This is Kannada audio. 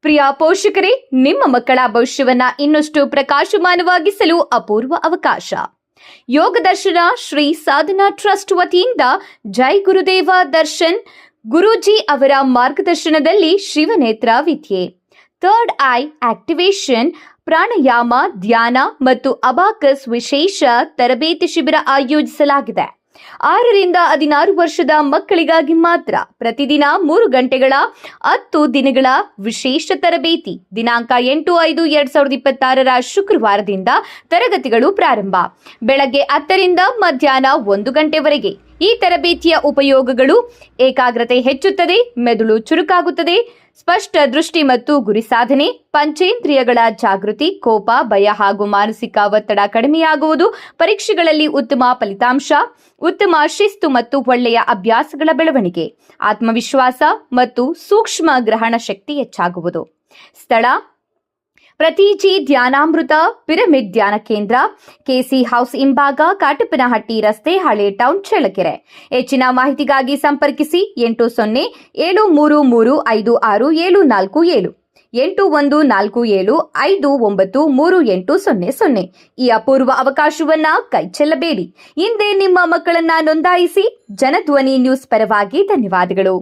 ಪ್ರಿಯ ಪೋಷಕರೇ, ನಿಮ್ಮ ಮಕ್ಕಳ ಭವಿಷ್ಯವನ್ನ ಇನ್ನಷ್ಟು ಪ್ರಕಾಶಮಾನವಾಗಿಸಲು ಅಪೂರ್ವ ಅವಕಾಶ. ಯೋಗ ದರ್ಶನ ಶ್ರೀ ಸಾಧನಾ ಟ್ರಸ್ಟ್ ವತಿಯಿಂದ ಜೈ ಗುರುದೇವ ದರ್ಶನ್ ಗುರೂಜಿ ಅವರ ಮಾರ್ಗದರ್ಶನದಲ್ಲಿ ಶಿವನೇತ್ರ ವಿದ್ಯೆ, ಥರ್ಡ್ ಐ ಆಕ್ಟಿವೇಶನ್, ಪ್ರಾಣಾಯಾಮ, ಧ್ಯಾನ ಮತ್ತು ಅಬಾಕಸ್ ವಿಶೇಷ ತರಬೇತಿ ಶಿಬಿರ ಆಯೋಜಿಸಲಾಗಿದೆ. 6 ರಿಂದ 16 ವರ್ಷದ ಮಕ್ಕಳಿಗಾಗಿ ಮಾತ್ರ. ಪ್ರತಿದಿನ 3 ಗಂಟೆಗಳ 10 ದಿನಗಳ ವಿಶೇಷ ತರಬೇತಿ. ದಿನಾಂಕ 8/5/2026 ಶುಕ್ರವಾರದಿಂದ ತರಗತಿಗಳು ಪ್ರಾರಂಭ. ಬೆಳಗ್ಗೆ 10 ರಿಂದ ಮಧ್ಯಾಹ್ನ 1 ಗಂಟೆವರೆಗೆ. ಈ ತರಬೇತಿಯ ಉಪಯೋಗಗಳು: ಏಕಾಗ್ರತೆ ಹೆಚ್ಚುತ್ತದೆ, ಮೆದುಳು ಚುರುಕಾಗುತ್ತದೆ, ಸ್ಪಷ್ಟ ದೃಷ್ಟಿ ಮತ್ತು ಗುರಿ ಸಾಧನೆ, ಪಂಚೇಂದ್ರಿಯಗಳ ಜಾಗೃತಿ, ಕೋಪ, ಭಯ ಹಾಗೂ ಮಾನಸಿಕ ಒತ್ತಡ ಕಡಿಮೆಯಾಗುವುದು, ಪರೀಕ್ಷೆಗಳಲ್ಲಿ ಉತ್ತಮ ಫಲಿತಾಂಶ, ಉತ್ತಮ ಶಿಸ್ತು ಮತ್ತು ಒಳ್ಳೆಯ ಅಭ್ಯಾಸಗಳ ಬೆಳವಣಿಗೆ, ಆತ್ಮವಿಶ್ವಾಸ ಮತ್ತು ಸೂಕ್ಷ್ಮ ಗ್ರಹಣ ಶಕ್ತಿ ಹೆಚ್ಚಾಗುವುದು. ಸ್ಥಳ: ಪ್ರತೀಜಿ ಧ್ಯಾನಾಮೃತ ಪಿರಮಿಡ್ ಧ್ಯಾನ ಕೇಂದ್ರ, ಕೆಸಿ ಹೌಸ್ ಹಿಂಭಾಗ, ಕಾಟಪ್ಪನಹಟ್ಟಿ ರಸ್ತೆ, ಹಳೆ ಟೌನ್, ಚಳ್ಳಕೆರೆ. ಹೆಚ್ಚಿನ ಮಾಹಿತಿಗಾಗಿ ಸಂಪರ್ಕಿಸಿ 807033356747 8147593800. ಈ ಅಪೂರ್ವ ಅವಕಾಶವನ್ನ ಕೈಚೆಲ್ಲಬೇಡಿ. ಹಿಂದೆ ನಿಮ್ಮ ಮಕ್ಕಳನ್ನ ನೋಂದಾಯಿಸಿ. ಜನಧ್ವನಿ ನ್ಯೂಸ್ ಪರವಾಗಿ ಧನ್ಯವಾದಗಳು.